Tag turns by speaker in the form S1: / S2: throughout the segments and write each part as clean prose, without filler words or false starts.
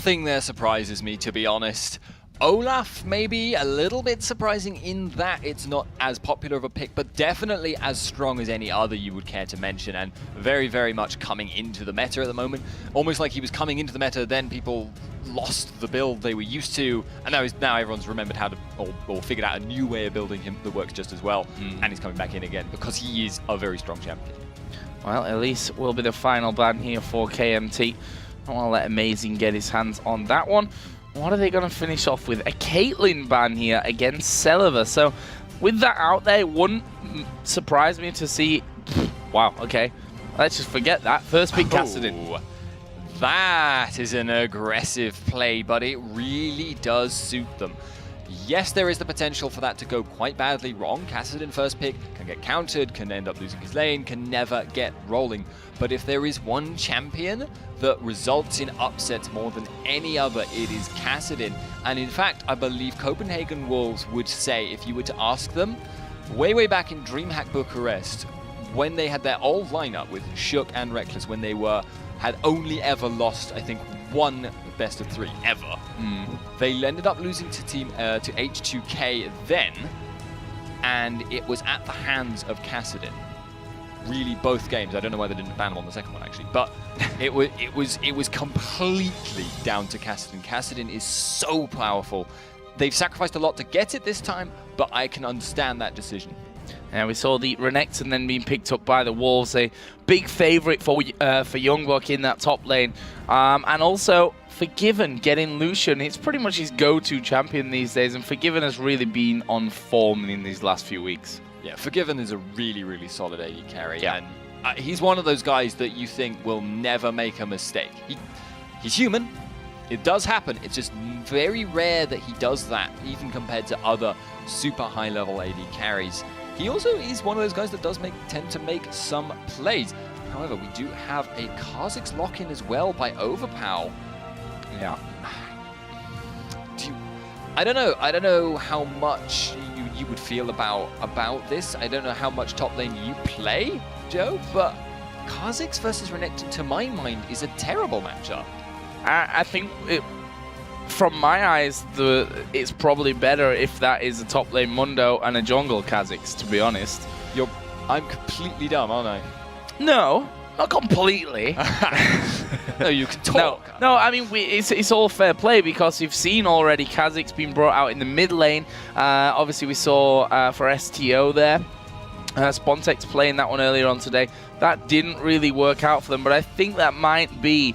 S1: Nothing there surprises me, to be honest. Olaf maybe a little bit surprising in that it's not as popular of a pick, but definitely as strong as any other you would care to mention, and very, very much coming into the meta at the moment. Almost like he was coming into the meta, then people lost the build they were used to, and now everyone's remembered how to, or figured out a new way of building him that works just as well, and he's coming back in again because he is a very strong champion.
S2: Well, Elise will be the final ban here for KMT. I want to let Amazing get his hands on that one. What are they going to finish off with? A Caitlyn ban here against Celiva. So with that out there, it wouldn't surprise me to see... Wow, okay. Let's just forget that. First pick Kassadin.
S1: That is an aggressive play, but it really does suit them. Yes, there is the potential for that to go quite badly wrong. Kassadin first pick can get countered, can end up losing his lane, can never get rolling. But if there is one champion that results in upsets more than any other, it is Kassadin. And in fact, I believe Copenhagen Wolves would say, if you were to ask them, way back in DreamHack Bucharest, when they had their old lineup with Shook and Reckless, when they had only ever lost, I think, one best of 3 ever. They ended up losing to H2K then, and it was at the hands of Kassadin. Really, both games. I don't know why they didn't ban him on the second one actually, but it was completely down to Kassadin. Kassadin is so powerful. They've sacrificed a lot to get it this time, but I can understand that decision.
S2: And we saw the Renekton then being picked up by the Wolves, a big favourite for Youngbuck in that top lane. And also, Forgiven getting Lucian. It's pretty much his go-to champion these days, and Forgiven has really been on form in these last few weeks.
S1: Yeah, Forgiven is a really, really solid AD carry, and he's one of those guys that you think will never make a mistake. He's human. It does happen. It's just very rare that he does that, even compared to other super high-level AD carries. He also is one of those guys that does tend to make some plays. However, we do have a Kha'Zix lock-in as well by Overpow.
S2: Yeah.
S1: I don't know. I don't know how much you would feel about this. I don't know how much top lane you play, Joe, but Kha'Zix versus Renekton, to my mind, is a terrible matchup.
S2: I think from my eyes, it's probably better if that is a top lane Mundo and a jungle Kha'Zix, to be honest.
S1: I'm completely dumb, aren't I?
S2: No, not completely.
S1: No, you can talk.
S2: No, I mean, it's all fair play because you've seen already Kha'Zix being brought out in the mid lane. Obviously, we saw for STO there. Spontex playing that one earlier on today. That didn't really work out for them, but I think that might be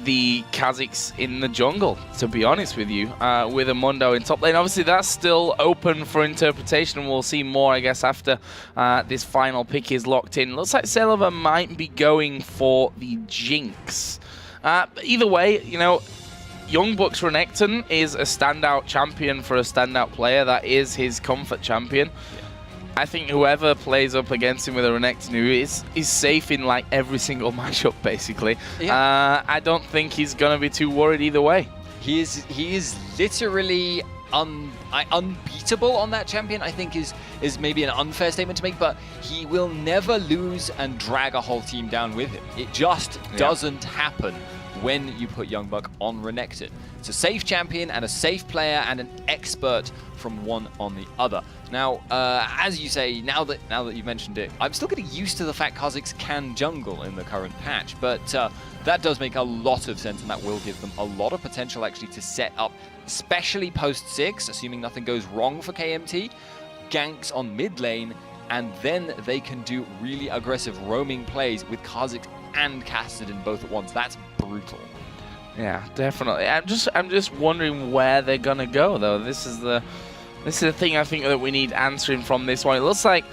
S2: the Kha'Zix in the jungle, to be honest with you, with a Mundo in top lane. Obviously, that's still open for interpretation, and we'll see more, I guess, after this final pick is locked in. Looks like Celiva might be going for the Jinx. Either way, you know, Youngbuck's Renekton is a standout champion for a standout player. That is his comfort champion. I think whoever plays up against him with a Renekton is safe in like every single matchup, basically. Yeah. I don't think he's gonna be too worried either way.
S1: He is literally unbeatable on that champion. I think is maybe an unfair statement to make, but he will never lose and drag a whole team down with him. It just doesn't happen when you put Youngbuck on Renekton. It's a safe champion and a safe player and an expert from one on the other. Now, as you say, now that you've mentioned it, I'm still getting used to the fact Kha'Zix can jungle in the current patch, but that does make a lot of sense, and that will give them a lot of potential actually to set up, especially post 6, assuming nothing goes wrong for KMT, ganks on mid lane, and then they can do really aggressive roaming plays with Kha'Zix and Kassadin both at once. That's brutal.
S2: Yeah, definitely. I'm just wondering where they're gonna go though. This is the thing I think that we need answering from this one. It looks like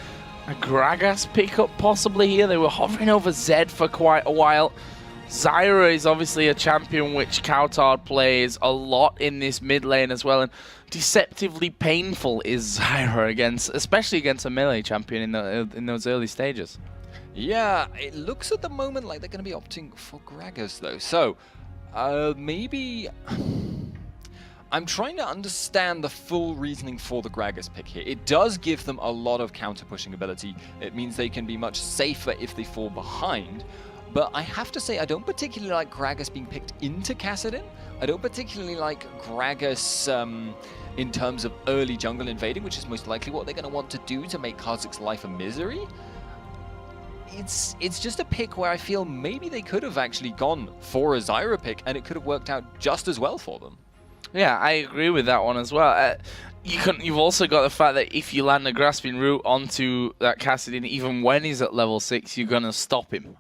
S2: a Gragas pickup possibly here. They were hovering over Zed for quite a while. Zyra is obviously a champion which Kautard plays a lot in this mid lane as well, and deceptively painful is Zyra especially against a melee champion in those early stages.
S1: Yeah, it looks at the moment like they're going to be opting for Gragas though. So maybe I'm trying to understand the full reasoning for the Gragas pick here. It does give them a lot of counter pushing ability. It means they can be much safer if they fall behind. But I have to say, I don't particularly like Gragas being picked into Kassadin. I don't particularly like Gragas in terms of early jungle invading, which is most likely what they're going to want to do to make Kha'Zix's life a misery. It's just a pick where I feel maybe they could have actually gone for a Zyra pick, and it could have worked out just as well for them.
S2: Yeah, I agree with that one as well. You've also got the fact that if you land a grasping root onto that Kassadin, even when he's at level 6, you're going to stop him.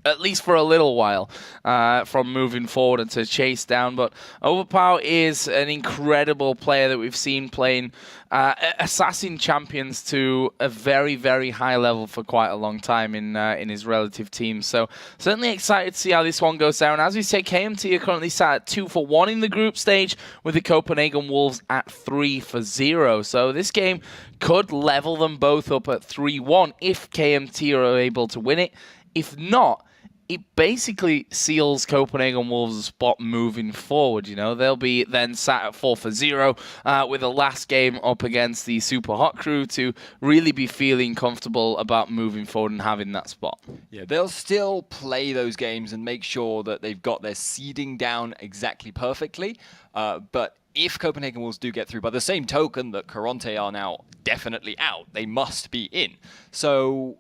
S2: At least for a little while, from moving forward and to chase down. But Overpower is an incredible player that we've seen playing assassin champions to a very, very high level for quite a long time in his relative team. So certainly excited to see how this one goes down. As we say, KMT are currently sat at 2-for-1 in the group stage, with the Copenhagen Wolves at 3-for-0. So this game could level them both up at 3-1 if KMT are able to win it. If not, it basically seals Copenhagen Wolves' spot moving forward. You know, they'll be then sat at 4-for-0 with the last game up against the Super Hot crew to really be feeling comfortable about moving forward and having that spot.
S1: Yeah, they'll still play those games and make sure that they've got their seeding down exactly perfectly. But if Copenhagen Wolves do get through, by the same token that Caronte are now definitely out, they must be in. So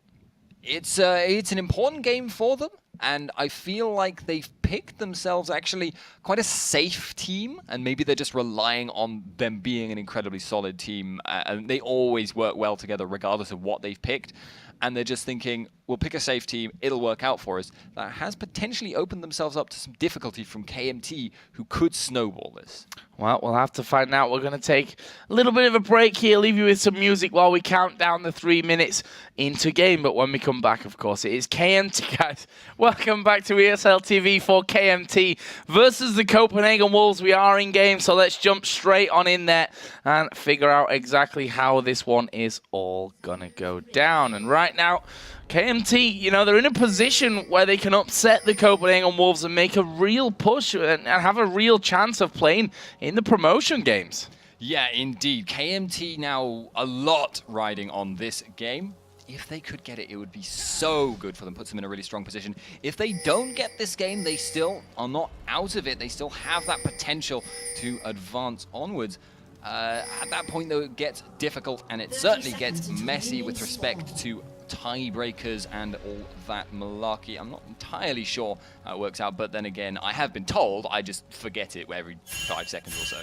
S1: it's an important game for them, and I feel like they've picked themselves actually quite a safe team, and maybe they're just relying on them being an incredibly solid team, and they always work well together regardless of what they've picked. And they're just thinking, we'll pick a safe team, it'll work out for us. That has potentially opened themselves up to some difficulty from KMT, who could snowball this.
S2: Well, we'll have to find out. We're going to take a little bit of a break here, leave you with some music while we count down the 3 minutes into game. But when we come back, of course, it is KMT, guys. Welcome back to ESL TV for KMT versus the Copenhagen Wolves. We are in game, so let's jump straight on in there and figure out exactly how this one is all going to go down. And right now, KMT, you know, they're in a position where they can upset the Copenhagen Wolves and make a real push and have a real chance of playing in the promotion games.
S1: Yeah, indeed. KMT now a lot riding on this game. If they could get it, it would be so good for them, puts them in a really strong position. If they don't get this game, they still are not out of it. They still have that potential to advance onwards. At that point, though, it gets difficult, and it certainly gets messy with respect to tiebreakers and all that malarkey. I'm not entirely sure how it works out, but then again, I have been told, I just forget it every 5 seconds or so.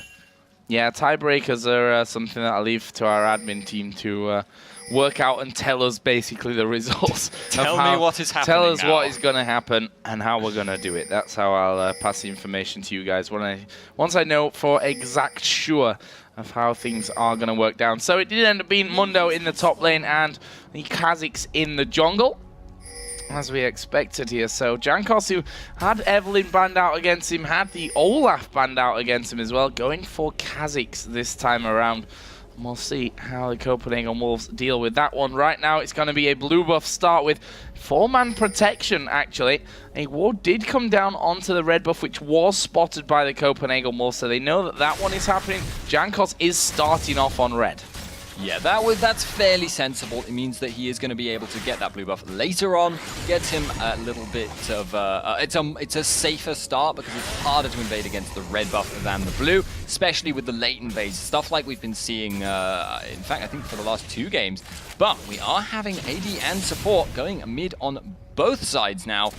S2: Yeah, tiebreakers are something that I leave to our admin team to work out and tell us basically the results.
S1: Tell me what is happening.
S2: Tell us
S1: now.
S2: what is going to happen and how we're going to do it. That's how I'll pass the information to you guys once I know for exact sure of how things are going to work down. So it did end up being Mundo in the top lane and the Kha'Zix in the jungle, as we expected here. So Jankos, who had Evelyn banned out against him, had the Olaf banned out against him as well, going for Kha'Zix this time around. And we'll see how the Copenhagen Wolves deal with that one. Right now, it's going to be a blue buff start with 4-man protection, actually. A ward did come down onto the red buff, which was spotted by the Copenhagen Wolves, so they know that that one is happening. Jankos is starting off on red.
S1: Yeah, that's fairly sensible. It means that he is going to be able to get that blue buff later on. Gets him a little bit of it's a safer start because it's harder to invade against the red buff than the blue, especially with the late invades, stuff like we've been seeing. In fact, I think for the last 2 games. But we are having AD and support going mid on both sides now.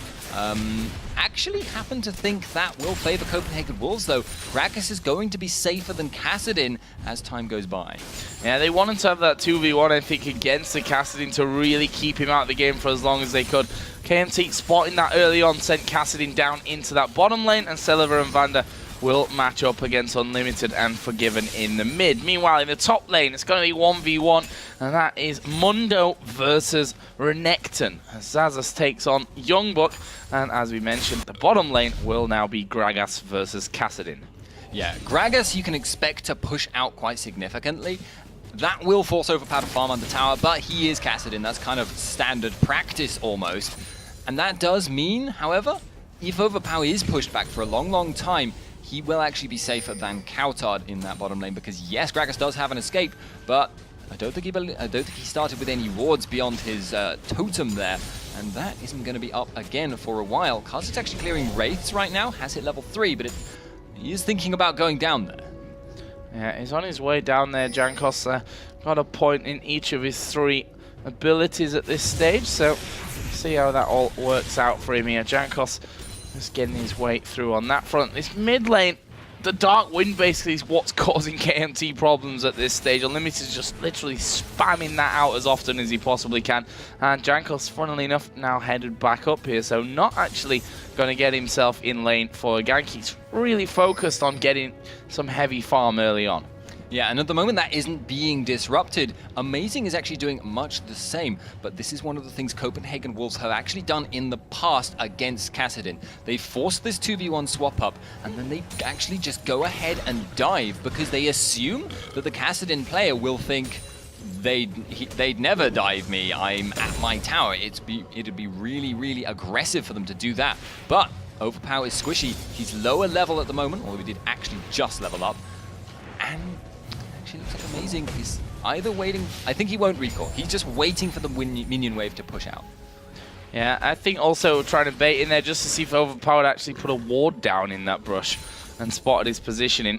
S1: Actually happen to think that will favor Copenhagen Wolves, though. Gragas is going to be safer than Kassadin as time goes by.
S2: Yeah, they wanted to have that 2v1, I think, against the Kassadin to really keep him out of the game for as long as they could. KMT spotting that early on sent Kassadin down into that bottom lane, and Celiver and Vander will match up against Unlimited and Forgiven in the mid. Meanwhile, in the top lane, it's going to be 1v1, and that is Mundo versus Renekton. Zazas takes on Youngbuck, and as we mentioned, the bottom lane will now be Gragas versus Kassadin.
S1: Yeah, Gragas you can expect to push out quite significantly. That will force Overpower to farm under tower, but he is Kassadin. That's kind of standard practice almost. And that does mean, however, if Overpower is pushed back for a long, long time, he will actually be safer than Kautard in that bottom lane, because yes, Gragas does have an escape, but I don't think he started with any wards beyond his totem there. And that isn't going to be up again for a while. Kazak's actually clearing Wraiths right now, has hit level 3, but he is thinking about going down there.
S2: Yeah, he's on his way down there. Jankos got a point in each of his 3 abilities at this stage, so see how that all works out for him here. Jankos just getting his way through on that front. This mid lane, the Dark Wind basically is what's causing KMT problems at this stage. Unlimited is just literally spamming that out as often as he possibly can. And Jankos, funnily enough, now headed back up here, so not actually going to get himself in lane for a gank. He's really focused on getting some heavy farm early on.
S1: Yeah, and at the moment that isn't being disrupted. Amazing is actually doing much the same, but this is one of the things Copenhagen Wolves have actually done in the past against Kassadin. They forced this 2v1 swap up, and then they actually just go ahead and dive because they assume that the Kassadin player will think they'd never dive me, I'm at my tower. It'd be really, really aggressive for them to do that. But Overpower is squishy. He's lower level at the moment, although he did actually just level up. And looks like Amazing is either waiting. I think he won't recall. He's just waiting for the minion wave to push out.
S2: Yeah, I think also trying to bait in there just to see if Overpowered actually put a ward down in that brush and spotted his positioning.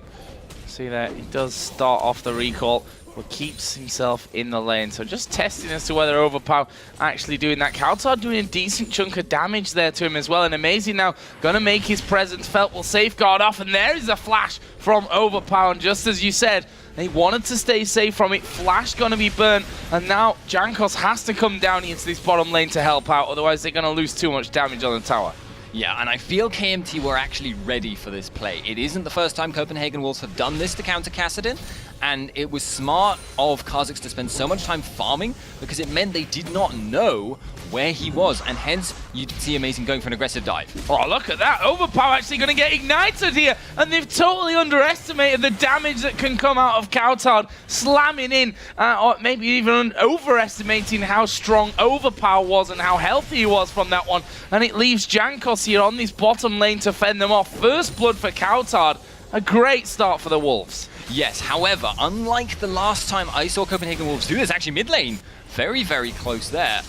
S2: See there, he does start off the recall, but keeps himself in the lane. So just testing as to whether Overpower actually doing that. Kautar doing a decent chunk of damage there to him as well. And Amazing now gonna make his presence felt, will safeguard off. And there is a flash from Overpower. And just as you said, they wanted to stay safe from it. Flash gonna be burnt. And now Jankos has to come down into this bottom lane to help out. Otherwise they're gonna lose too much damage on the tower.
S1: Yeah, and I feel KMT were actually ready for this play. It isn't the first time Copenhagen Wolves have done this to counter Kassadin, and it was smart of Kazakhs to spend so much time farming because it meant they did not know where he was, and hence you'd see Amazing going for an aggressive dive.
S2: Oh, look at that. Overpower actually going to get ignited here, and they've totally underestimated the damage that can come out of Kautar slamming in, or maybe even overestimating how strong Overpower was and how healthy he was from that one. And it leaves Jankos here on this bottom lane to fend them off. First blood for Kautar. A great start for the Wolves.
S1: Yes, however, unlike the last time I saw Copenhagen Wolves do this, actually mid lane, very, very close there.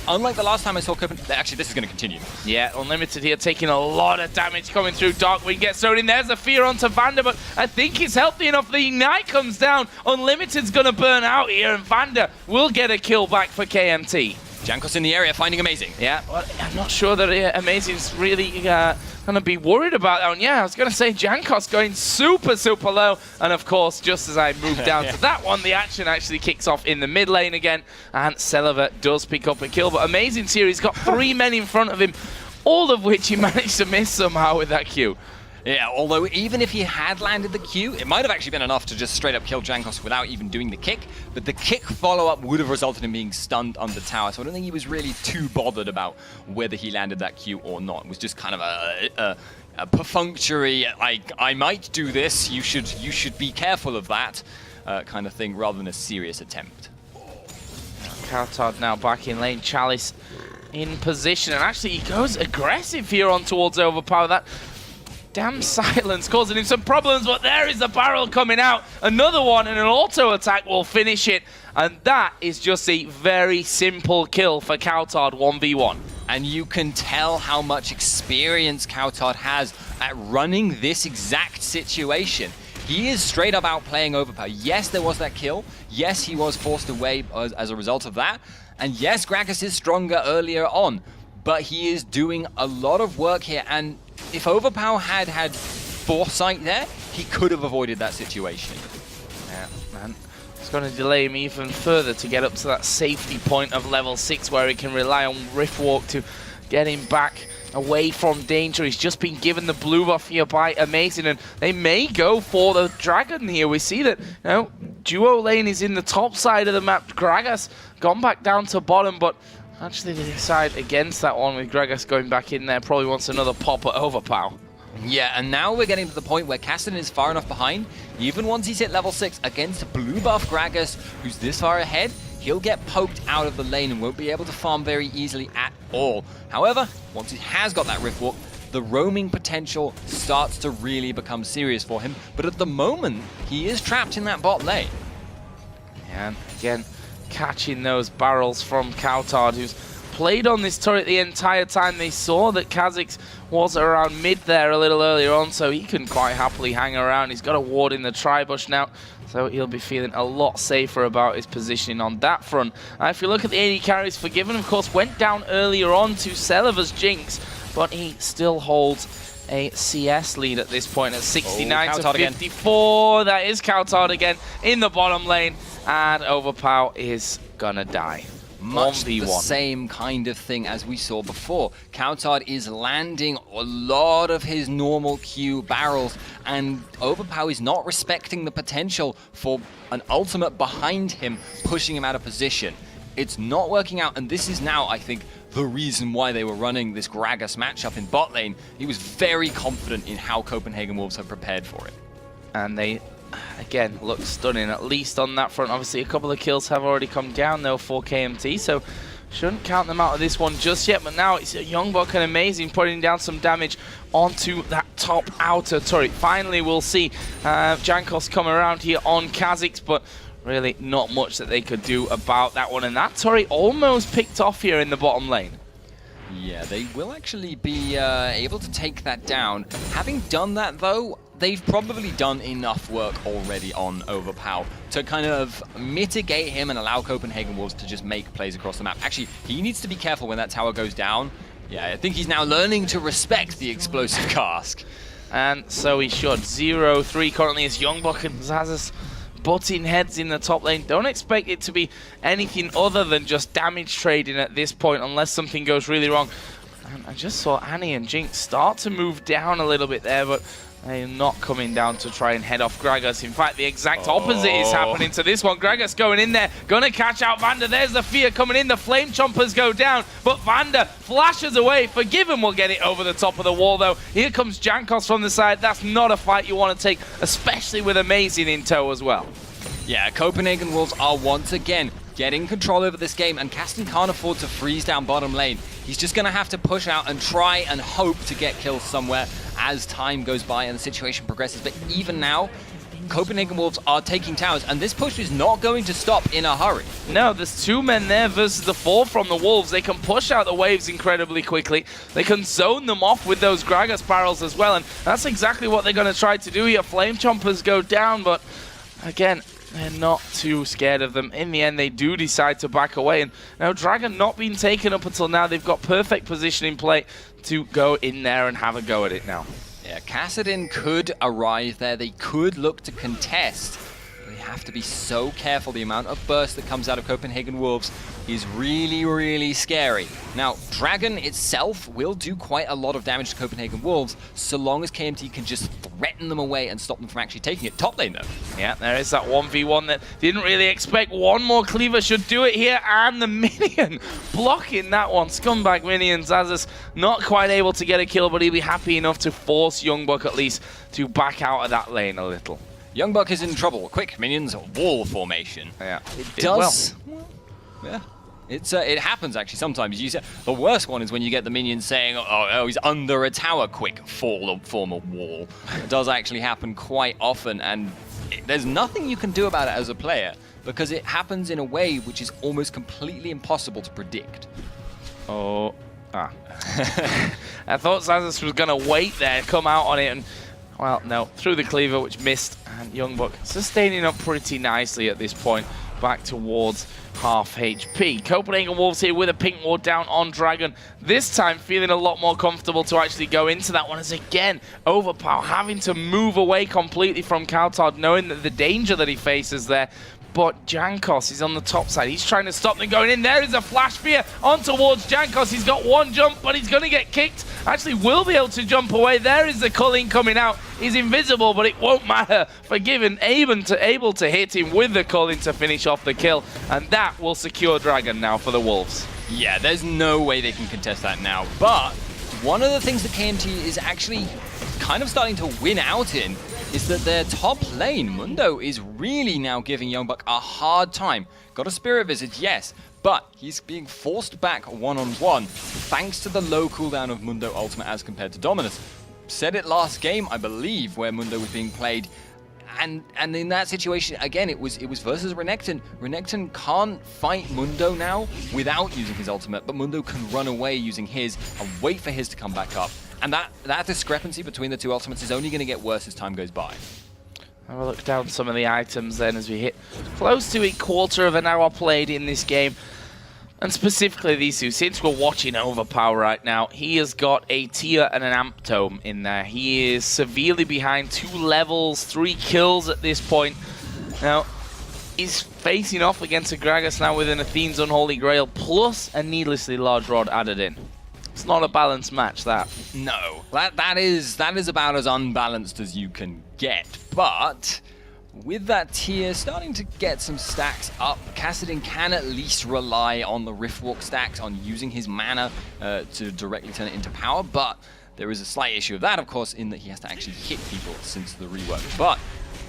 S1: Unlike the last time I saw Copenhagen, actually this is going to continue.
S2: Yeah, Unlimited here taking a lot of damage coming through. Darkwind gets thrown in. There's a fear onto Vander, but I think he's healthy enough. The Ignite comes down. Unlimited's going to burn out here, and Vander will get a kill back for KMT.
S1: Jankos in the area, finding Amazing.
S2: Yeah, well, I'm not sure that Amazing's really going to be worried about that one. Yeah, I was going to say Jankos going super, super low. And of course, just as I move down to that one, the action actually kicks off in the mid lane again. And Seleva does pick up a kill. But Amazing's here. He's got 3 men in front of him, all of which he managed to miss somehow with that Q.
S1: Yeah, although even if he had landed the Q, it might have actually been enough to just straight up kill Jankos without even doing the kick, but the kick follow-up would have resulted in being stunned under tower, so I don't think he was really too bothered about whether he landed that Q or not. It was just kind of a perfunctory, I might do this, you should be careful of that, kind of thing, rather than a serious attempt.
S2: Kautar now back in lane. Chalice in position, and actually he goes aggressive here on towards Overpower. That damn silence causing him some problems, but there is the barrel coming out. Another one, and an auto attack will finish it. And that is just a very simple kill for Kautar 1v1.
S1: And you can tell how much experience Kautar has at running this exact situation. He is straight up outplaying Overpower. Yes, there was that kill. Yes, he was forced away as a result of that. And yes, Gragas is stronger earlier on. But he is doing a lot of work here, and if Overpower had foresight there, he could have avoided that situation.
S2: Yeah, man. It's going to delay him even further to get up to that safety point of level 6 where he can rely on Riftwalk to get him back away from danger. He's just been given the blue buff here by Amazing, and they may go for the Dragon here. We see that, duo lane is in the top side of the map. Gragas gone back down to bottom, but actually they decide against that one with Gragas going back in there. Probably wants another pop at Overpower.
S1: Yeah, and now we're getting to the point where Kassadin is far enough behind. Even once he's hit level 6 against blue buff Gragas, who's this far ahead, he'll get poked out of the lane and won't be able to farm very easily at all. However, once he has got that Riftwalk, the roaming potential starts to really become serious for him. But at the moment, he is trapped in that bot lane.
S2: And again, catching those barrels from Kautar, who's played on this turret the entire time. They saw that Kha'Zix was around mid there a little earlier on, so he can quite happily hang around. He's got a ward in the tri-bush now, so he'll be feeling a lot safer about his positioning on that front. If you look at the AD carries, Forgiven, of course, went down earlier on to Celiva's Jinx, but he still holds a CS lead at this point at 69 to 54. Again. That is Coutard again in the bottom lane, and Overpow is gonna die.
S1: Much
S2: 1v1.
S1: the same kind of thing as we saw before. Coutard is landing a lot of his normal Q barrels, and Overpow is not respecting the potential for an ultimate behind him, pushing him out of position. It's not working out, and this is now, I think, the reason why they were running this Gragas matchup in bot lane. He was very confident in how Copenhagen Wolves have prepared for it.
S2: And they, again, look stunning, at least on that front. Obviously, a couple of kills have already come down, though, for KMT, so shouldn't count them out of this one just yet. But now it's Youngbuck and Amazing putting down some damage onto that top outer turret. Finally, we'll see Jankos come around here on Kha'Zix, but really not much that they could do about that one. And that turret almost picked off here in the bottom lane.
S1: Yeah, they will actually be able to take that down. Having done that, though, they've probably done enough work already on Overpow to kind of mitigate him and allow Copenhagen Wolves to just make plays across the map. Actually, he needs to be careful when that tower goes down. Yeah, I think he's now learning to respect the explosive cask.
S2: And so he should. 0-3 currently is Youngbuck and Xaxus butting heads in the top lane. Don't expect it to be anything other than just damage trading at this point, unless something goes really wrong. And I just saw Annie and Jinx start to move down a little bit there, but they're not coming down to try and head off Gragas. In fact, the exact opposite is happening to this one. Gragas going in there, gonna catch out Vander. There's the fear coming in. The flame chompers go down, but Vander flashes away. Forgiven will get it over the top of the wall, though. Here comes Jankos from the side. That's not a fight you want to take, especially with Amazing in tow as well.
S1: Yeah, Copenhagen Wolves are once again getting control over this game, and Kasten can't afford to freeze down bottom lane. He's just going to have to push out and try and hope to get kills somewhere as time goes by and the situation progresses. But even now, Copenhagen Wolves are taking towers, and this push is not going to stop in a hurry.
S2: No, there's 2 men there versus the 4 from the Wolves. They can push out the waves incredibly quickly. They can zone them off with those Gragas barrels as well, and that's exactly what they're going to try to do here. Flame chompers go down, but again, they're not too scared of them. In the end, they do decide to back away. And now Dragon not being taken up until now. They've got perfect position in play to go in there and have a go at it now.
S1: Yeah, Kassadin could arrive there. They could look to contest. They have to be so careful. The amount of burst that comes out of Copenhagen Wolves is really, really scary. Now, Dragon itself will do quite a lot of damage to Copenhagen Wolves, so long as KMT can just threaten them away and stop them from actually taking it. Top lane, though.
S2: Yeah, there is that 1v1 that didn't really expect. One more cleaver should do it here, and the minion blocking that one. Scumbag minion. Xaxus not quite able to get a kill, but he'll be happy enough to force Youngbuck at least to back out of that lane a little.
S1: Youngbuck is in trouble. Quick, minions, wall formation.
S2: Yeah,
S1: it does. Well, yeah. It happens actually sometimes. The worst one is when you get the minions saying, oh, he's under a tower, quick, form a wall. It does actually happen quite often, and there's nothing you can do about it as a player, because it happens in a way which is almost completely impossible to predict.
S2: I thought Xaxus was going to wait there, come out on it, and, well, no, through the cleaver, which missed, and Youngbuck sustaining up pretty nicely at this point, back towards half HP. Copenhagen Wolves here with a pink ward down on Dragon. This time feeling a lot more comfortable to actually go into that one, as again, Overpow having to move away completely from Coutard, knowing that the danger that he faces there. But Jankos is on the top side. He's trying to stop them going in. There is a flash spear on towards Jankos. He's got one jump, but he's going to get kicked. Actually will be able to jump away. There is the culling coming out. He's invisible, but it won't matter. Forgiven, able to hit him with the culling to finish off the kill. And that will secure Dragon now for the Wolves.
S1: Yeah, there's no way they can contest that now. But one of the things that KMT is actually kind of starting to win out in is that their top lane, Mundo, is really now giving Youngbuck a hard time. Got a Spirit Visit, yes, but he's being forced back one-on-one thanks to the low cooldown of Mundo Ultimate as compared to Dominus. Said it last game, I believe, where Mundo was being played, And in that situation, again, it was versus Renekton. Renekton can't fight Mundo now without using his ultimate, but Mundo can run away using his and wait for his to come back up. And that discrepancy between the two ultimates is only going to get worse as time goes by.
S2: Have a look down some of the items then as we hit close to a quarter of an hour played in this game. And specifically these two, since we're watching Overpower right now, he has got a tier and an amp tome in there. He is severely behind, 2 levels, 3 kills at this point. Now, he's facing off against a Gragas now with an Athene's Unholy Grail plus a needlessly large rod added in. It's not a balanced match, that.
S1: No, that is about as unbalanced as you can get, but with that tier starting to get some stacks up, Kassadin can at least rely on the Riftwalk stacks, on using his mana to directly turn it into power, but there is a slight issue of that, of course, in that he has to actually hit people since the rework. But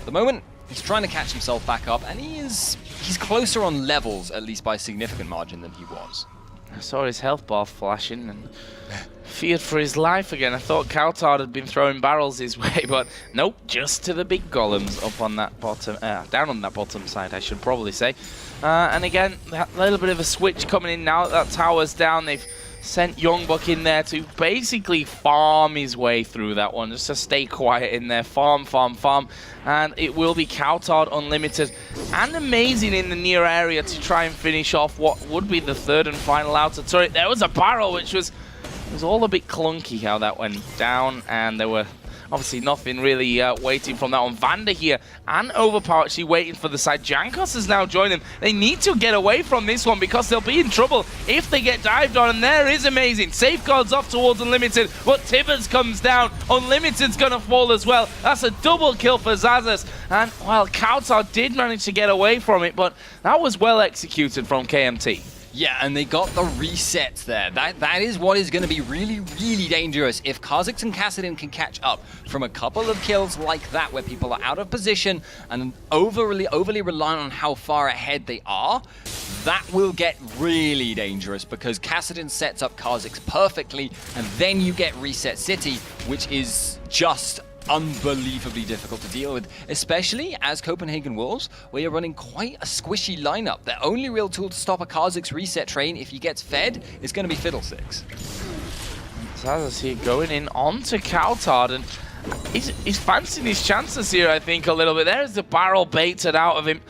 S1: at the moment, he's trying to catch himself back up, and he's closer on levels, at least by a significant margin, than he was.
S2: I saw his health bar flashing and feared for his life again. I thought Coutard had been throwing barrels his way, but nope, just to the big golems up on that bottom, down on that bottom side, I should probably say. And again, that little bit of a switch coming in now that tower's down. They've sent Youngbuck in there to basically farm his way through that one, just to stay quiet in there, farm, and it will be Coutard Unlimited and Amazing in the near area to try and finish off what would be the third and final outer turret. There was a barrel, which was all a bit clunky how that went down, and there were obviously nothing really waiting from that one. Vander here and Overpower actually waiting for the side. Jankos has now joined them. They need to get away from this one because they'll be in trouble if they get dived on, and there is Amazing. Safeguards off towards Unlimited, but Tibbers comes down. Unlimited's gonna fall as well. That's a double kill for Zazas, and well, Coutard did manage to get away from it, but that was well executed from KMT.
S1: Yeah, and they got the resets there. That is what is going to be really, really dangerous. If Kha'Zix and Kassadin can catch up from a couple of kills like that, where people are out of position and overly reliant on how far ahead they are, that will get really dangerous because Kassadin sets up Kha'Zix perfectly, and then you get Reset City, which is just unbelievably difficult to deal with, especially as Copenhagen Wolves, where you're running quite a squishy lineup. Their only real tool to stop a Kha'Zix reset train, if he gets fed, is going to be Fiddlesticks.
S2: Zazas here going in onto Coutard, and he's fancying his chances here, I think, a little bit. There's the barrel baited out of him.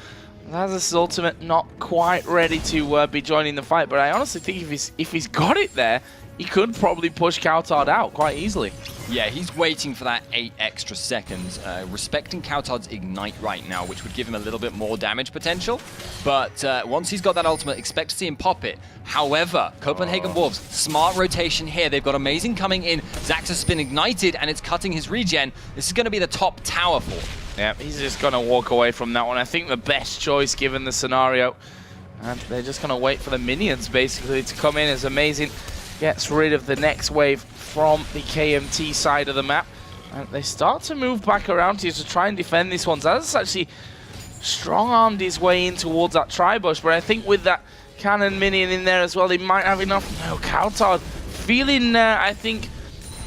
S2: Zazas' ultimate not quite ready to be joining the fight, but I honestly think if he's got it there, he could probably push Coutard out quite easily.
S1: Yeah, he's waiting for that 8 extra seconds, respecting Coutard's Ignite right now, which would give him a little bit more damage potential. But once he's got that ultimate, expect to see him pop it. However, Copenhagen Wolves, smart rotation here. They've got Amazing coming in. Zax has been ignited, and it's cutting his regen. This is going to be the top tower for him.
S2: Yeah, he's just going to walk away from that one. I think the best choice given the scenario. And they're just going to wait for the minions, basically, to come in as Amazing gets rid of the next wave from the KMT side of the map. And they start to move back around here to try and defend this one. Zazas actually strong-armed his way in towards that tri-bush, but I think with that cannon minion in there as well, they might have enough. No, Coutard feeling, I think,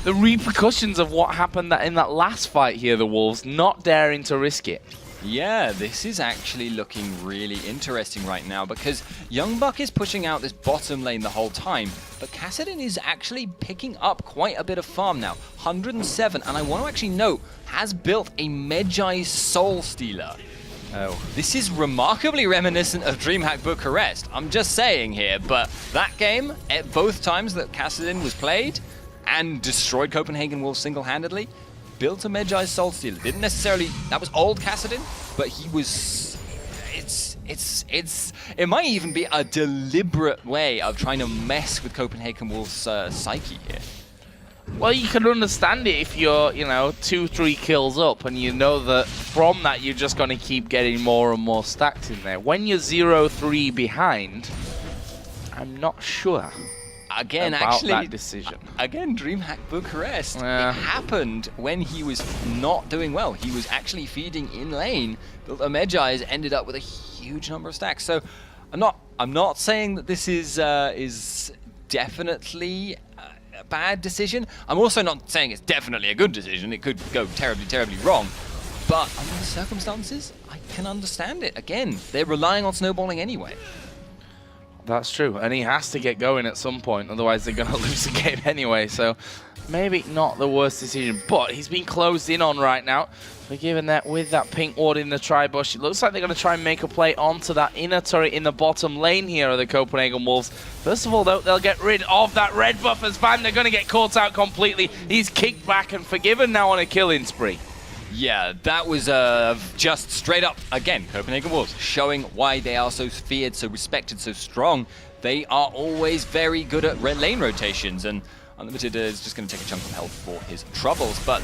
S2: the repercussions of what happened in that last fight here, the Wolves, not daring to risk it.
S1: Yeah, this is actually looking really interesting right now because Youngbuck is pushing out this bottom lane the whole time, but Kassadin is actually picking up quite a bit of farm now. 107, and I want to actually note, has built a Medjai Soul Stealer. Oh, this is remarkably reminiscent of DreamHack Bucharest. I'm just saying here, but that game, at both times that Kassadin was played and destroyed Copenhagen Wolves single-handedly, built a Medjai Soul Stealer. Didn't necessarily, that was old Kassadin, but he was, it might even be a deliberate way of trying to mess with Copenhagen Wolves' psyche here.
S2: Well, you can understand it if you're, 2-3 kills up and you know that from that you're just going to keep getting more and more stacks in there. When you're 0-3 behind, I'm not sure.
S1: Again,
S2: about
S1: actually,
S2: that decision.
S1: Again, DreamHack Bucharest. It happened when he was not doing well. He was actually feeding in lane. Built a Medjai's, ended up with a huge number of stacks. So, I'm not saying that this is definitely a bad decision. I'm also not saying it's definitely a good decision. It could go terribly, terribly wrong. but under the circumstances, I can understand it. Again, they're relying on snowballing anyway.
S2: That's true, and he has to get going at some point, otherwise they're going to lose the game anyway, so maybe not the worst decision, but he's been closed in on right now. But given that with that pink ward in the tri-bush, it looks like they're going to try and make a play onto that inner turret in the bottom lane here of the Copenhagen Wolves. First of all, though, they'll get rid of that red buff as Van. They're going to get caught out completely. He's kicked back and Forgiven now on a killing spree.
S1: Yeah, that was just straight up, again, Copenhagen Wolves, showing why they are so feared, so respected, so strong. They are always very good at lane rotations, and Unlimited is just going to take a chunk of health for his troubles, but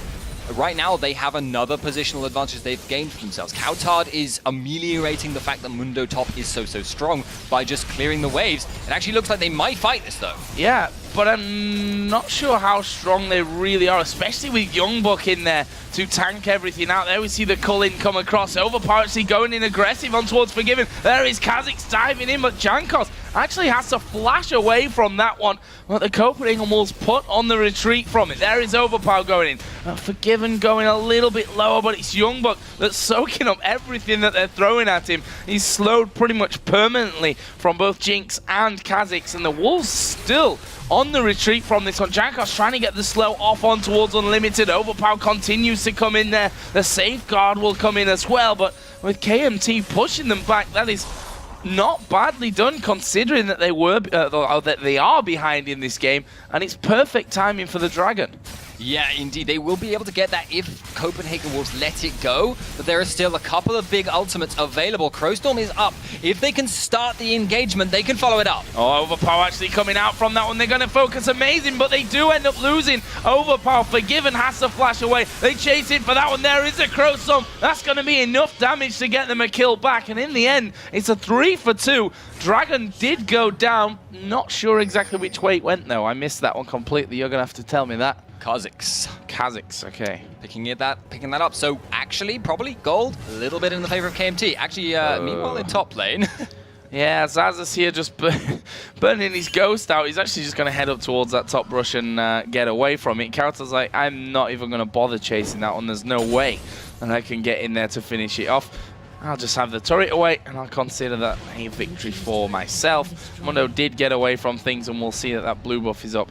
S1: right now they have another positional advantage they've gained for themselves. Coutard is ameliorating the fact that Mundo top is so strong by just clearing the waves. It actually looks like they might fight this though.
S2: Yeah, but I'm not sure how strong they really are, especially with Youngbuck in there to tank everything out. There we see the Cullen come across. Overpower actually going in aggressive on towards Forgiven. There is Kha'Zix diving in, but Jankos actually has to flash away from that one. But the Copenhagen Wolves put on the retreat from it. There is Overpower going in. Forgiven going a little bit lower, but it's Youngbuck that's soaking up everything that they're throwing at him. He's slowed pretty much permanently from both Jinx and Kha'Zix, and the Wolves still on the retreat from this one. Jankos trying to get the slow off on towards Unlimited. Overpower continues to come in there. The safeguard will come in as well, but with KMT pushing them back, that is not badly done considering that they were that they are behind in this game, and it's perfect timing for the Dragon.
S1: Yeah, indeed. They will be able to get that if Copenhagen Wolves let it go, but there are still a couple of big ultimates available. Crowstorm is up. If they can start the engagement, they can follow it up.
S2: Oh, Overpower actually coming out from that one. They're going to focus amazing, but they do end up losing. Overpower, Forgiven has to flash away. They chase it for that one. There is a Crowstorm. That's going to be enough damage to get them a kill back, and in the end, it's a 3 for 2. Dragon did go down. Not sure exactly which way it went, though. I missed that one completely. You're going to have to tell me that.
S1: Kha'Zix,
S2: okay.
S1: Picking that up. So actually, probably gold, a little bit in the favor of KMT. Actually, meanwhile in top lane.
S2: Yeah, Zazas here just burning his ghost out. He's actually just going to head up towards that top brush and get away from it. Kautar's like, I'm not even going to bother chasing that one. There's no way that I can get in there to finish it off. I'll just have the turret away, and I'll consider that a victory for myself. Mundo did get away from things, and we'll see that that blue buff is up.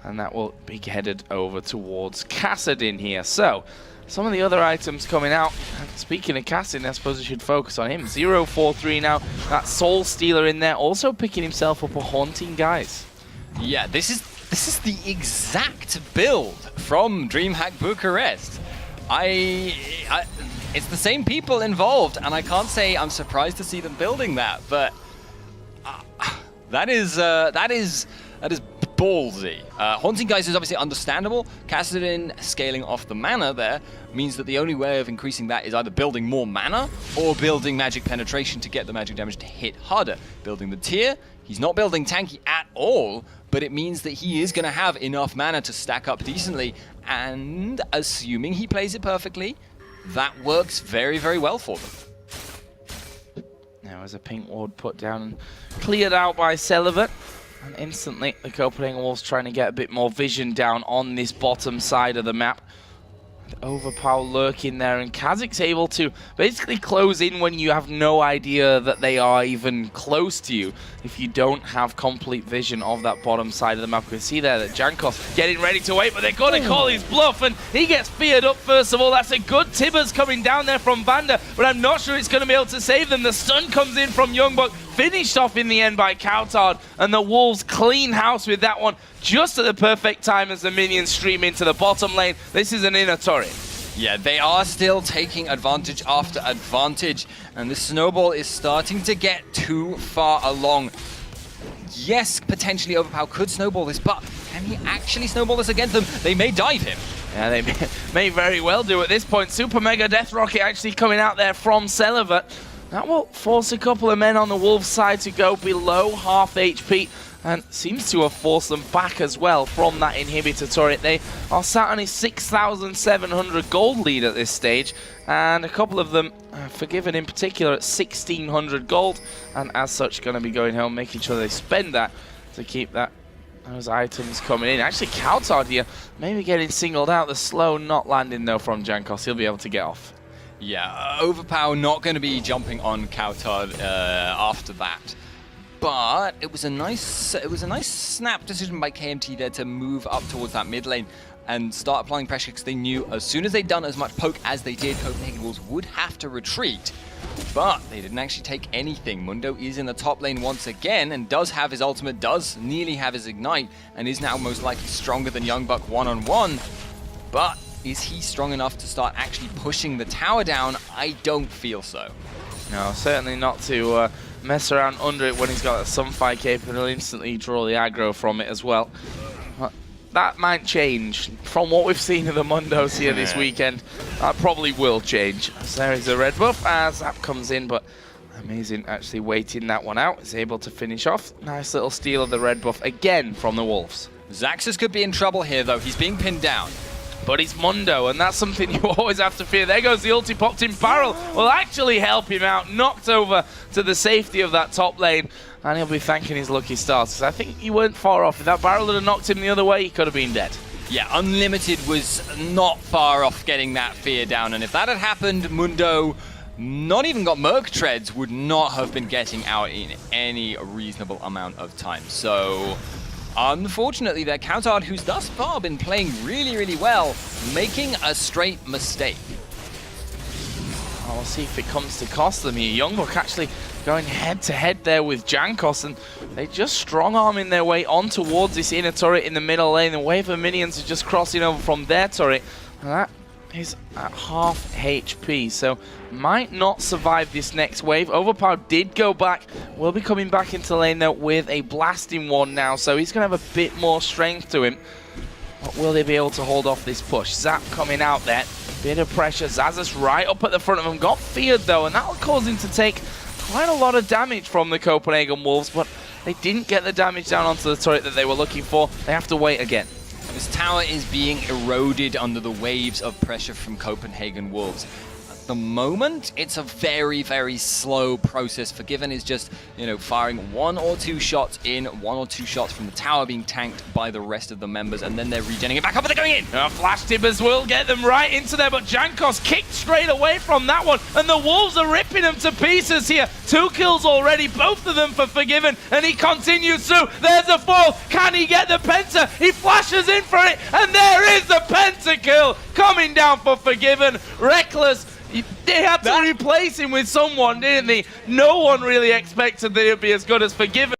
S2: And that will be headed over towards Kassadin here. So, some of the other items coming out. And speaking of Kassadin, I suppose we should focus on him. 0-4-3 now. That Soul Stealer in there, also picking himself up a Haunting Guise.
S1: Yeah, this is the exact build from DreamHack Bucharest. It's the same people involved, and I can't say I'm surprised to see them building that, but that is ballsy. Haunting Guise is obviously understandable. Kassadin scaling off the mana there means that the only way of increasing that is either building more mana or building magic penetration to get the magic damage to hit harder. Building the tier, he's not building tanky at all, but it means that he is going to have enough mana to stack up decently, and assuming he plays it perfectly, that works very, very well for them.
S2: Now as a pink ward put down and cleared out by Celibat. And instantly, the Copenhagen Wolves trying to get a bit more vision down on this bottom side of the map. Overpower lurking there, and Kha'Zix able to basically close in when you have no idea that they are even close to you if you don't have complete vision of that bottom side of the map. We can see there that Jankos getting ready to wait, but they're going to call his bluff, and he gets feared up first of all. That's a good Tibbers coming down there from Vanda, but I'm not sure it's going to be able to save them. The stun comes in from Youngbuck, finished off in the end by Coutard, and the Wolves clean house with that one just at the perfect time as the minions stream into the bottom lane. This is an inner turret.
S1: Yeah, they are still taking advantage after advantage, and the snowball is starting to get too far along. Yes, potentially Overpower could snowball this, but can he actually snowball this against them? They may dive him.
S2: Yeah, they may very well do at this point. Super Mega Death Rocket actually coming out there from Celibat. That will force a couple of men on the Wolves side to go below half HP, and seems to have forced them back as well from that inhibitor turret. They are sat on a 6,700 gold lead at this stage, and a couple of them, Forgiven in particular, at 1,600 gold, and as such going to be going home, making sure they spend that to keep those items coming in. Actually, Coutard here maybe getting singled out. The slow not landing though from Jankos. He'll be able to get off.
S1: Yeah, Overpower not going to be jumping on Coutard after that. But it was a nice snap decision by KMT there to move up towards that mid lane and start applying pressure, because they knew as soon as they'd done as much poke as they did, Copenhagen Wolves would have to retreat. But they didn't actually take anything. Mundo is in the top lane once again and does have his ultimate, does nearly have his ignite, and is now most likely stronger than Youngbuck one-on-one. But is he strong enough to start actually pushing the tower down? I don't feel so.
S2: No, certainly not to mess around under it when he's got a Sunfire cape and he'll instantly draw the aggro from it as well. But that might change. From what we've seen of the Mundos here this weekend, that probably will change. As there is a red buff as Zap comes in, but amazing actually waiting that one out. Is able to finish off. Nice little steal of the red buff again from the Wolves.
S1: Xaxus could be in trouble here though. He's being pinned down.
S2: But he's Mundo, and that's something you always have to fear. There goes the ulti popped in. Barrel will actually help him out. Knocked over to the safety of that top lane, and he'll be thanking his lucky stars, because I think he weren't far off. If that barrel had knocked him the other way, he could have been dead.
S1: Yeah, Unlimited was not far off getting that fear down, and if that had happened, Mundo, not even got Merc Treads, would not have been getting out in any reasonable amount of time. So unfortunately, their Coutard, who's thus far been playing really, really well, making a straight mistake.
S2: We'll see if it comes to cost them here. Youngbuck actually going head-to-head there with Jankos, and they just strong-arming their way on towards this inner turret in the middle lane. The wave of minions are just crossing over from their turret, and that is at half HP, so might not survive this next wave. Overpower did go back, will be coming back into lane though with a blasting one now, so he's going to have a bit more strength to him. But will they be able to hold off this push? Zap coming out there, bit of pressure. Xaxus right up at the front of him, got feared though, and that'll cause him to take quite a lot of damage from the Copenhagen Wolves, but they didn't get the damage down onto the turret that they were looking for. They have to wait again.
S1: This tower is being eroded under the waves of pressure from Copenhagen Wolves. At the moment, it's a very, very slow process. Forgiven is just, firing 1 or 2 shots in, 1 or 2 shots from the tower being tanked by the rest of the members, and then they're regenning it back up, and they're going in!
S2: Flash Tibbers will get them right into there, but Jankos kicked straight away from that one, and the Wolves are ripping them to pieces here. 2 kills already, both of them for Forgiven, and he continues through. There's a fall. Can he get the penta? He flashes in for it, and there is the pentakill coming down for Forgiven. Reckless. They had to replace him with someone, didn't they? No one really expected that he'd be as good as Forgiven.